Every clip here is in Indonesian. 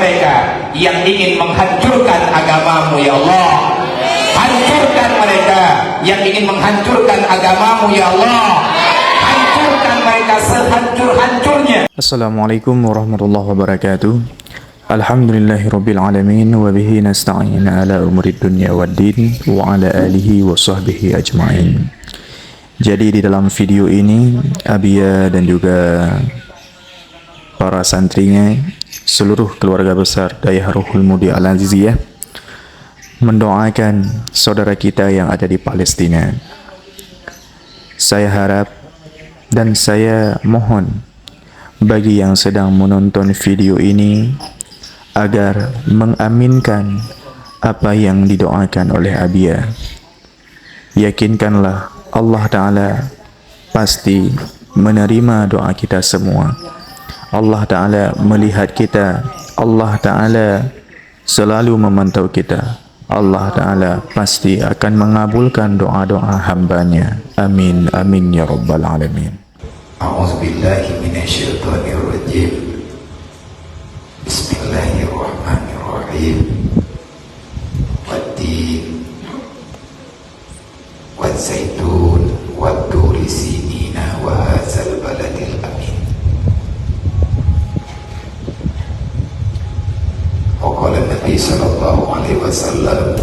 mereka yang ingin menghancurkan agamamu ya Allah. Hancurkan mereka yang ingin menghancurkan agamamu ya Allah. Hancurkan mereka sehancur-hancurnya. Assalamualaikum warahmatullahi wabarakatuh. Alhamdulillahirabbil alamin wa bihi nasta'in ala umurid dunya waddin wa ala alihi wa sahbihi ajmain. Jadi di dalam video ini Abia dan juga para santrinya, seluruh keluarga besar Dayah Ruhul Mudi Al-Aziziyah mendoakan saudara kita yang ada di Palestina. Saya harap dan saya mohon bagi yang sedang menonton video ini agar mengaminkan apa yang didoakan oleh Abia. Yakinkanlah Allah Ta'ala pasti menerima doa kita semua. Allah Ta'ala melihat kita. Allah Ta'ala selalu memantau kita. Allah Ta'ala pasti akan mengabulkan doa-doa hambanya. Amin, amin ya rabbal alamin. A'udzubillahi minasyaitonirrajim. Bismillahirrahmanirrahim. Wad-din waz-zaitun wad-turi sinina wa hadzal baladil amin. Qala Nabi sallallahu alaihi wasallam,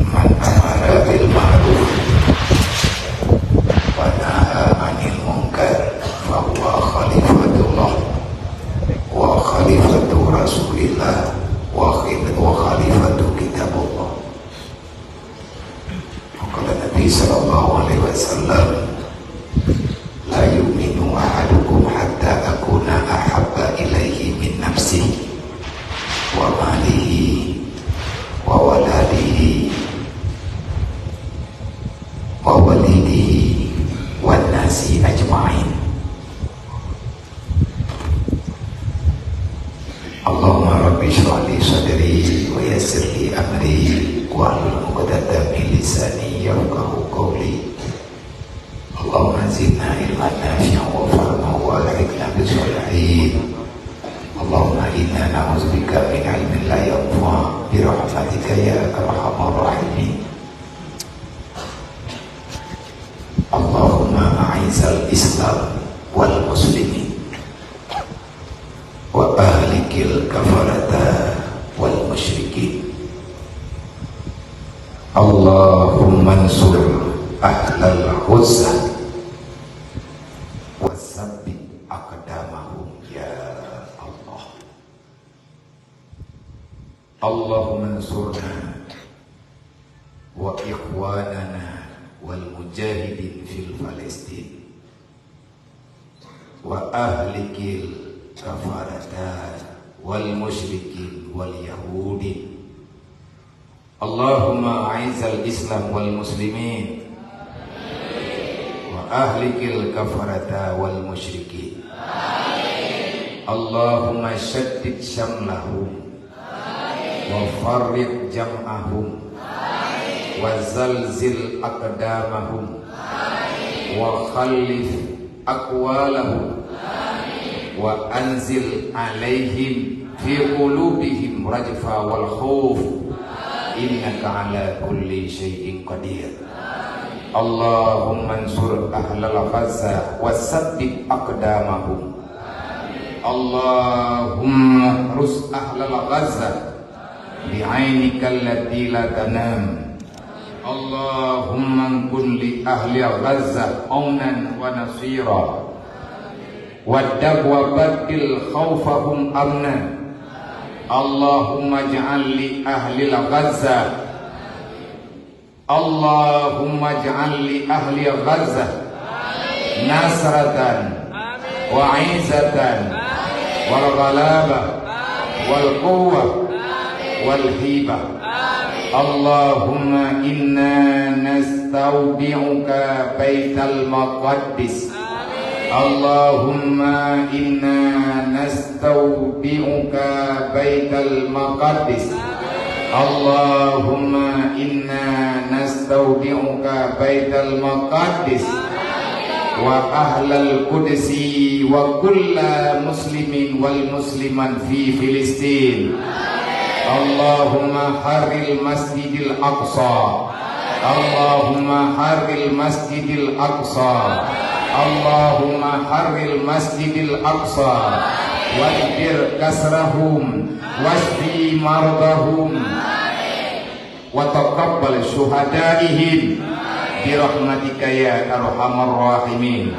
man amara bil ma'ruf wa nahaa 'anil munkar fa huwa khalifatullah wa khalifatu Rasulillah wa khalifatu kitabullah. Qala Nabi sallallahu alaihi wasallam, la yu'minu ahadukum hatta akuna ahabba ilaihi min nafsihi wa malihi wa waladihi wa walidihi wan nasi ajma'in. Allahumma rabbi shrah li sadri wa yassir li amri wahlul 'uqdatam min lisani yafqahu qawli. Allahumma zidna ilman nafi'an wa fahman wa alhiqna bis-shalihin. Allahumma inna na'udzubika min ilmin la yanfa' bi rahmatika ya arhamar rahimin. Allahumma a'izzal Islam wal muslimin wa ahlikil kafarata wal musyrikin. Allahumma ansur ahlal Ghazzah wa sabbit aqdamahum ya Allah. Allahumma ansurna wa ikhwanana wal mujahidin fil Palestin wa ahlikil kafarata wal musyrikin wal yahudin. Allahumma a'izzal Islam wal muslimin wa ahlikil kafarata wal musyrikin. Allahumma shaddid syamlahum wa farriq jam'ahum wa zalzil aqdamahum wa khallif aqwalahum wa anzil alaihim fi qulubihim rajfa wal khawf innaka ala kulli syai'in qadir. Allahumma ansur ahlal Ghazzah wa sabbit aqdamahum. Allahumma rus ahlal Ghazzah bi'ainika allati la tanam. Allahumma kun li ahli Ghazzah aunan wa nasira waddab wa badil khawfahum amna. Allahumma ja'al li ahli Ghazzah Allahumma ja'al li ahli Ghazzah nasratan wa 'izzatan wal ghalaba wal quwwah wal hibah. Allahumma inna nastaudi'uka baital maqaddis. Allahumma inna nastaudi'uka baital maqaddis. Allahumma inna nastaudi'uka baital maqaddis wa ahlal qudsi wa kulla muslimin والمسلما في فلسطين اللهم حرر المسجد الأقصى اللهم حرر المسجد الأقصى اللهم حرر المسجد الأقصى واجبر كسرهم واشفي مرضهم وتقبل شهدائهم برحمتك يا أرحم الراحمين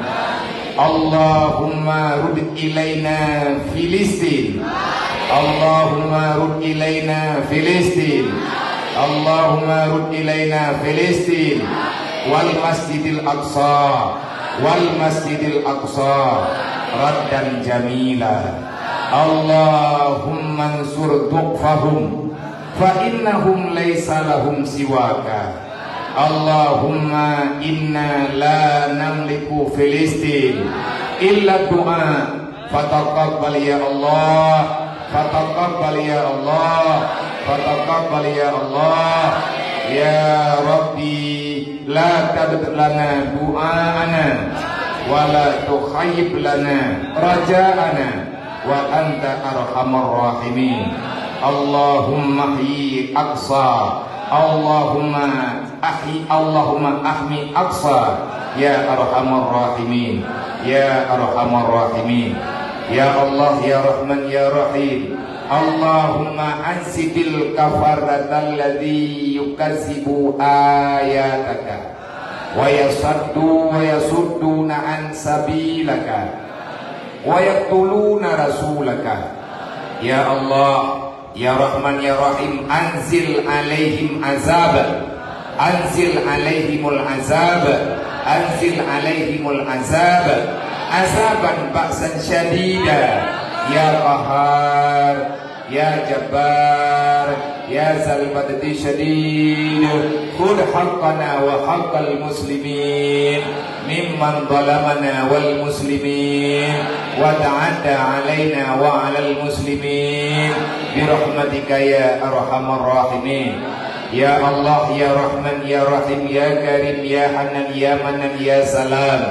اللهم رد إلينا فلسطين اللهم رد إلينا فلسطين اللهم رد إلينا فلسطين والمسجد الأقصى والمسجد الأقصى ردا جميلا اللهم انصر ضعفهم فإنهم ليس لهم سواك اللهم إنا لا نملك فلسطين إلا الدعاء فتقبل يا الله فتقبل يا الله فتقبل يا الله يا ربي لا تدع لنا دعاءنا ولا تخيب لنا رجاءنا وأنت أرحم الراحمين اللهم احيي أقصى اللهم احمي أقصى يا أرحم الراحمين يا أرحم الراحمين يا الله يا رحمن يا رحيم اللهم أنسد الكفرة الذي يكذب آياتك ويصدون عن سبيلك ويقتلون رسولك يا الله يا رحمن يا رحيم أنزل عليهم عذابا أنزل عليهم العذاب أنزل عليهم العذاب عذابا بأسا شديدا يا قهار يا جبار يا ذا المدد الشديد خذ حقنا وحق المسلمين ممن ظلمنا والمسلمين وتعدى علينا وعلى المسلمين برحمتك يا أرحم الراحمين يا الله يا رحمن يا رحيم يا كريم يا حنان يا منان يا سلام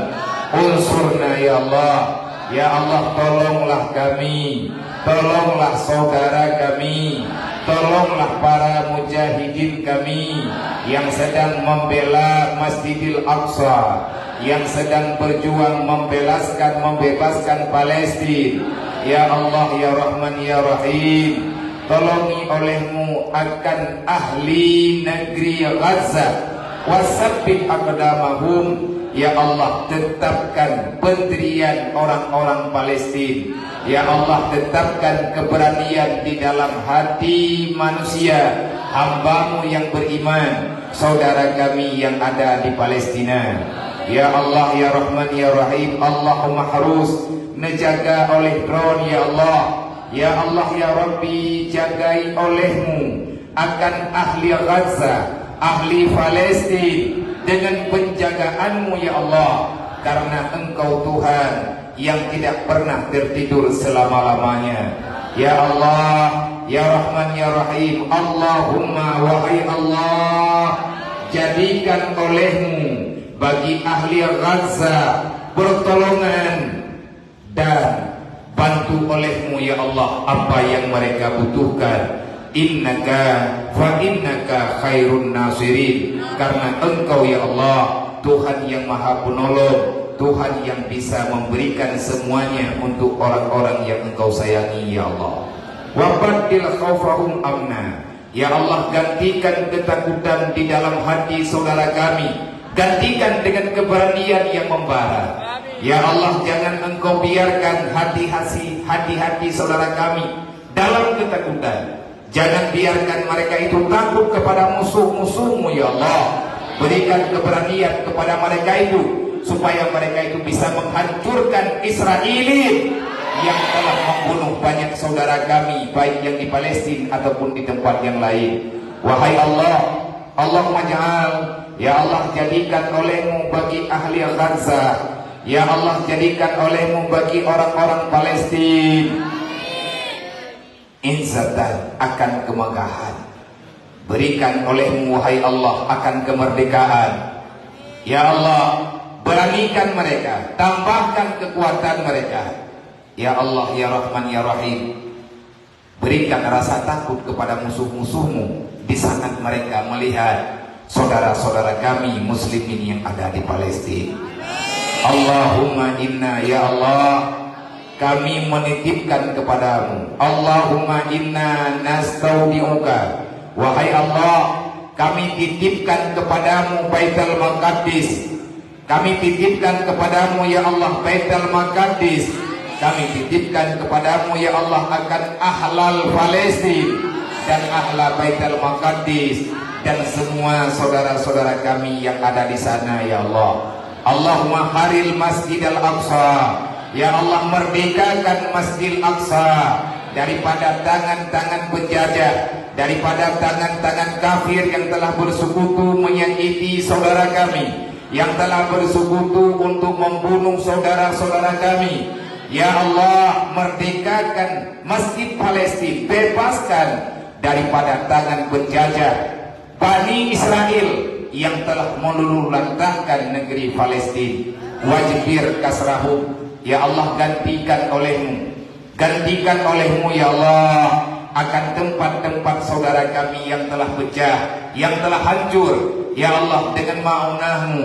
unsurna ya Allah ya Allah, tolonglah kami, tolonglah saudara kami, tolonglah para mujahidin kami yang sedang membela Masjidil Aqsa, yang sedang berjuang membebaskan Palestina. Ya Allah ya Rahman ya Rahim, tolongi olehmu akan ahli negeri Gaza, wasabbit aqdamahum. Ya Allah, tetapkan pendirian orang-orang Palestina. Ya Allah, tetapkan keberanian di dalam hati manusia, hamba-Mu yang beriman, saudara kami yang ada di Palestina. Ya Allah ya Rahman ya Rahim, Allahumma harus menjaga oleh drone ya Allah. Ya Allah ya Rabbi, jagai olehmu akan ahli Gaza, ahli Palestina dengan penjagaanmu ya Allah, karena Engkau Tuhan yang tidak pernah tertidur selama-lamanya. Ya Allah ya Rahman ya Rahim, Allahumma wahai Allah, jadikan olehmu bagi ahli Gaza pertolongan dan bantu olehmu ya Allah apa yang mereka butuhkan. Innaka fa innaka khairun nasirin, karena Engkau ya Allah Tuhan yang maha penolong, Tuhan yang bisa memberikan semuanya untuk orang-orang yang Engkau sayangi ya Allah. Wa baddil khaufahum amna, ya Allah gantikan ketakutan di dalam hati saudara kami, gantikan dengan keberanian yang membara. Ya Allah, jangan Engkau biarkan hati-hati saudara kami dalam ketakutan. Jangan biarkan mereka itu takut kepada musuh-musuhmu ya Allah. Berikan keberanian kepada mereka itu, supaya mereka itu bisa menghancurkan Israeli yang telah membunuh banyak saudara kami, baik yang di Palestina ataupun di tempat yang lain. Wahai Allah, Allahumma ja'al, ya Allah jadikan olehmu bagi ahli Gaza, ya Allah jadikan olehmu bagi orang-orang Palestina izzatan, akan kemegahan. Berikan olehmu wahai Allah akan kemerdekaan. Ya Allah, beranikan mereka, tambahkan kekuatan mereka. Ya Allah, Ya Rahman, Ya Rahim, berikan rasa takut kepada musuh-musuhmu di saat mereka melihat saudara-saudara kami muslimin yang ada di Palestina. Allahumma inna, ya Allah, kami menitipkan kepadamu. Allahumma inna nastaudi'uka, wahai Allah, kami titipkan kepadamu Baitul Maqdis. Kami titipkan kepadamu ya Allah Baitul Maqdis. Kami titipkan kepadamu ya Allah akan ahlal Palestina dan ahla Baitul Maqdis dan semua saudara-saudara kami yang ada di sana ya Allah. Allahumma haril Masjid Al-Aqsa, ya Allah, merdekakan Masjid Al-Aqsa daripada tangan-tangan penjajah, daripada tangan-tangan kafir yang telah bersekutu menyakiti saudara kami, yang telah bersekutu untuk membunuh saudara-saudara kami. Ya Allah, merdekakan Masjid Palestina, bebaskan daripada tangan penjajah Bani Israel yang telah meluluhlantahkan negeri Palestina. Wajibir kasrahum, ya Allah, gantikan olehmu ya Allah akan tempat-tempat saudara kami yang telah pecah, yang telah hancur. Ya Allah, dengan ma'unahmu,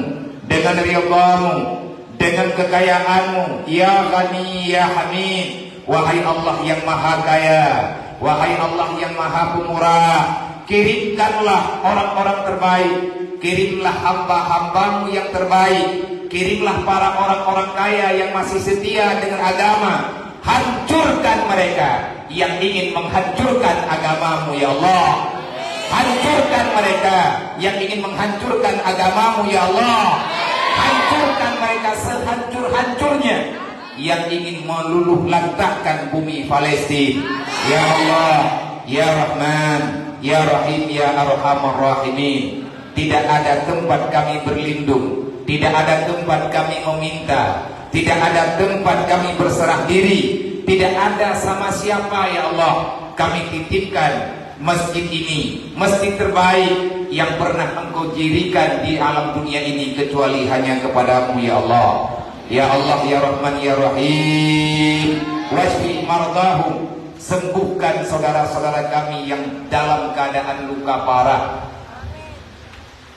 dengan ridhamu, dengan kekayaanmu, ya Ghani ya Hamid, wahai Allah yang maha kaya, wahai Allah yang maha pemurah, kirimkanlah orang-orang terbaik, kirimlah hamba-hambamu yang terbaik, kirimlah para orang-orang kaya yang masih setia dengan agama. Hancurkan mereka yang ingin menghancurkan agamamu ya Allah. Hancurkan mereka yang ingin menghancurkan agamamu ya Allah. Hancurkan mereka sehancur-hancurnya yang ingin meluluhlantahkan bumi Palestina. Ya Allah, Ya Rahman, Ya Rahim, Ya Arhamar Rahimin. Tidak ada tempat kami berlindung, tidak ada tempat kami meminta, tidak ada tempat kami berserah diri, tidak ada sama siapa ya Allah. Kami titipkan masjid ini, masjid terbaik yang pernah Engkau dirikan di alam dunia ini, kecuali hanya kepadamu ya Allah. Ya Allah, Ya Rahman, Ya Rahim, washfi mardahum, sembuhkan saudara-saudara kami yang dalam keadaan luka parah.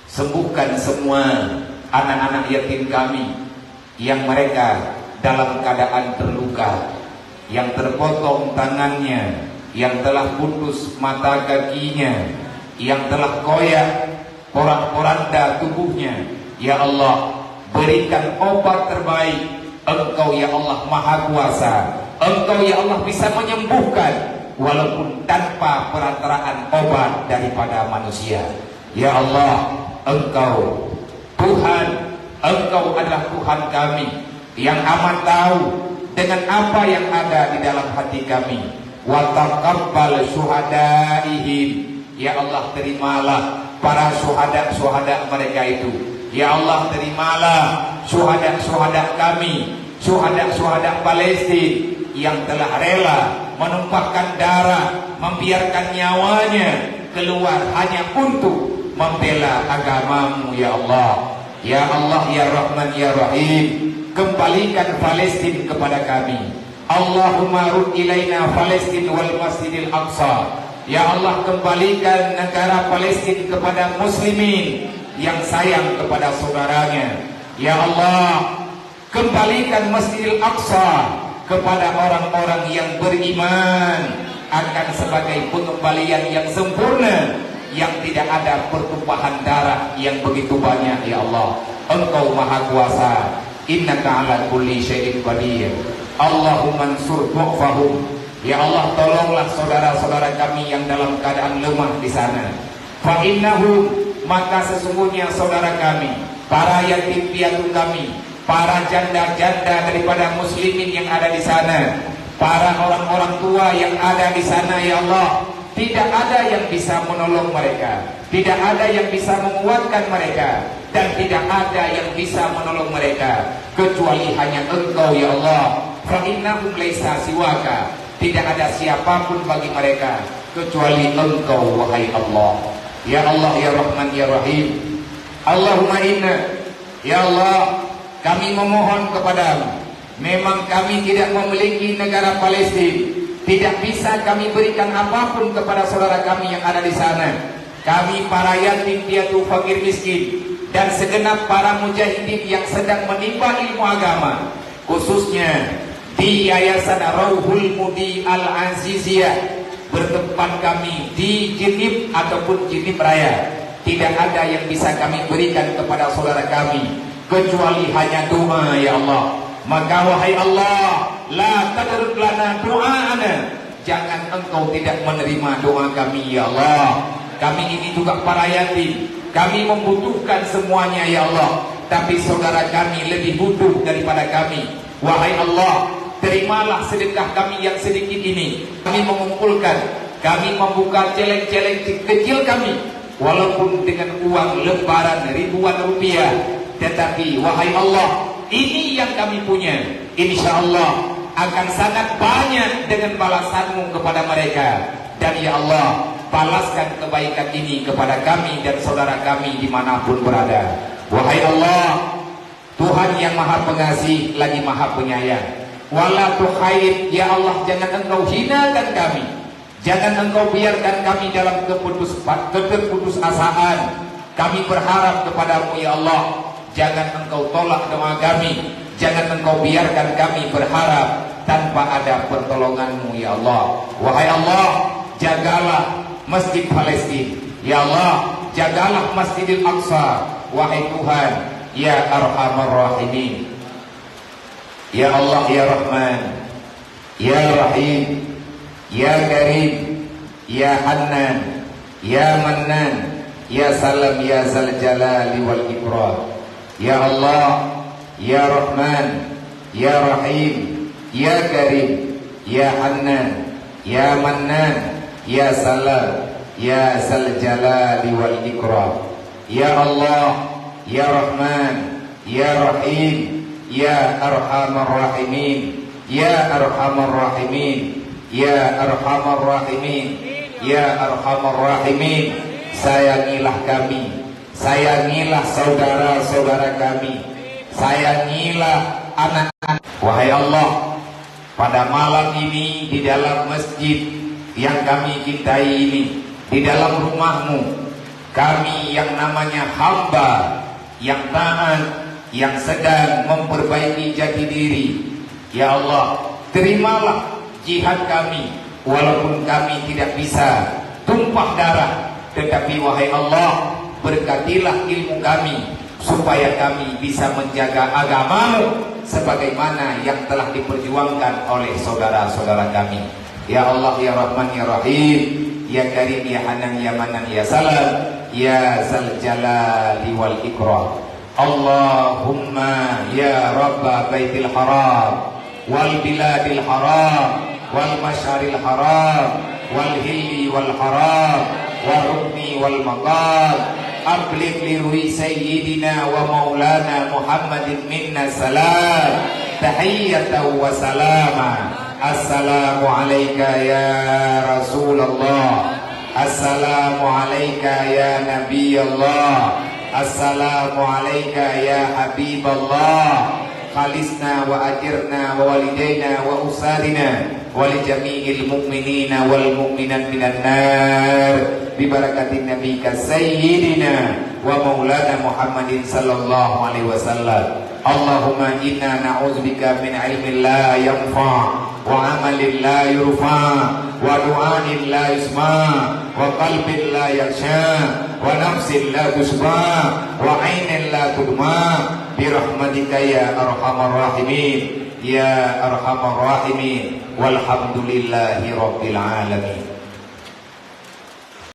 Sembuhkan semua anak-anak yatim kami yang mereka dalam keadaan terluka, yang terpotong tangannya, yang telah putus mata kakinya, yang telah koyak porak-poranda tubuhnya. Ya Allah, berikan obat terbaik. Engkau ya Allah maha kuasa, Engkau ya Allah bisa menyembuhkan walaupun tanpa perantaraan obat daripada manusia. Ya Allah, Engkau Tuhan, Engkau adalah Tuhan kami yang amat tahu dengan apa yang ada di dalam hati kami. Wa taqabbal syuhadaihim, ya Allah, terimalah para syuhada mereka itu. Ya Allah, terimalah syuhada kami, syuhada Palestina yang telah rela menumpahkan darah, membiarkan nyawanya keluar hanya untuk membela agamamu ya Allah. Ya Allah, Ya Rahman, Ya Rahim, kembalikan Palestina kepada kami. Allahumma rud ilaina Palestina wal Masjidil Aqsa. Ya Allah, kembalikan negara Palestina kepada muslimin yang sayang kepada saudaranya. Ya Allah, kembalikan Masjidil Aqsa kepada orang-orang yang beriman akan sebagai pengembalian yang sempurna, yang tidak ada pertumpahan darah yang begitu banyak. Ya Allah, Engkau maha kuasa, innaka ala kulli syai'in qadir. Allahumma ansur du'fahum, ya Allah, tolonglah saudara-saudara kami yang dalam keadaan lemah di sana. Fa innahum, maka sesungguhnya saudara kami, para yatim piatu kami, para janda-janda daripada muslimin yang ada di sana, para orang-orang tua yang ada di sana ya Allah, tidak ada yang bisa menolong mereka, tidak ada yang bisa menguatkan mereka, dan tidak ada yang bisa menolong mereka kecuali hanya Engkau ya Allah. Fa innahum laisa siwaka, tidak ada siapapun bagi mereka kecuali Engkau wahai Allah. Ya Allah, Ya Rahman, Ya Rahim, Allahumma inna, ya Allah, kami memohon kepadamu, Memang kami tidak memiliki negara Palestina, tidak bisa kami berikan apapun kepada saudara kami yang ada di sana. Kami para yatim piatu fakir miskin dan segenap para mujahidin yang sedang menimba ilmu agama, khususnya di Yayasan Rauhul Mudi Al-Aziziyah bertempat kami di Jenib ataupun Jenib Raya, tidak ada yang bisa kami berikan kepada saudara kami kecuali hanya doa, ya Allah. Maka wahai Allah, la tadrud lana doa'ana, jangan engkau tidak menerima doa kami, ya Allah. Kami ini juga para yatim, kami membutuhkan semuanya, ya Allah, tapi saudara kami lebih butuh daripada kami. Wahai Allah, terimalah sedekah kami yang sedikit ini. Kami mengumpulkan, kami membuka celeng-celeng kecil kami, walaupun dengan uang lembaran ribuan rupiah, tetapi wahai Allah, ini yang kami punya, insya Allah akan sangat banyak dengan balasanmu kepada mereka. Dan ya Allah, balaskan kebaikan ini kepada kami dan saudara kami dimanapun berada. Wahai Allah, Tuhan yang maha pengasih lagi maha penyayang. Wala tukhair, ya Allah, jangan engkau hinakan kami, jangan engkau biarkan kami dalam keputusasaan. Kami berharap kepadamu, ya Allah, jangan engkau tolak doa kami, jangan engkau biarkan kami berharap tanpa ada pertolonganmu, ya Allah. Wahai Allah, jagalah Masjid Palestina, ya Allah, jagalah Masjidil Aqsa. Wahai Tuhan, ya Arhamar Rahimin, ya Allah, ya Rahman, ya Rahim, ya Karim, ya Hannan, ya Mannan, ya Salam, ya Zal Jalali wal Ikram. Ya Allah, ya Rahman, ya Rahim, ya Karim, ya Hannan, ya Mannan, ya Salam, ya Zal Jalali wal Ikram. Ya Allah, ya Rahman, ya Rahim, ya Arhamar Rahimin, ya Arhamar Rahimin, ya Arhamar Rahimin, ya Arhamar Rahimin. Sayangilah kami, sayangilah saudara-saudara kami, sayangilah anak-anak. Wahai Allah, pada malam ini di dalam masjid yang kami cintai ini, di dalam rumahmu, kami yang namanya hamba yang taat, yang sedang memperbaiki jati diri, ya Allah, terimalah jihad kami, walaupun kami tidak bisa tumpah darah, tetapi wahai Allah, berkatilah ilmu kami supaya kami bisa menjaga agamamu sebagaimana yang telah diperjuangkan oleh saudara-saudara kami. Ya Allah, ya Rahman, ya Rahim, ya Karim, ya Hanan, ya Manan, ya Salam, ya Zal Jalali wal Ikram. Allahumma ya Rabba Baitil Haram wal Biladil Haram wal Masyaril Haram wal Hilli wal Haram wal Rukni wal Maqam, ablig li ruhi Sayyidina wa Maulana Muhammadin minna salam, tahiyyatan wa salama. Assalamu alayka ya Rasulullah, assalamu alayka ya Nabi Allah, assalamu alayka ya Habib Allah. Khalisna wa ajirna wa walidaina wa usadina wa li jami'il mu'minina wal mu'minat minan nar bi barakatin nabika sayyidina wa maulana Muhammadin sallallahu alaihi wasallam. Allahumma inna na'udzubika min ilmin la yanfa' wa amalin la yurfa wa du'ain la yusma wa qalbin la yakhsha wa nafsin la tusba wa ainin la tudma bi rahmatika ya arhamar rahimin ya arhamar rahimin walhamdulillahi rabbil alamin.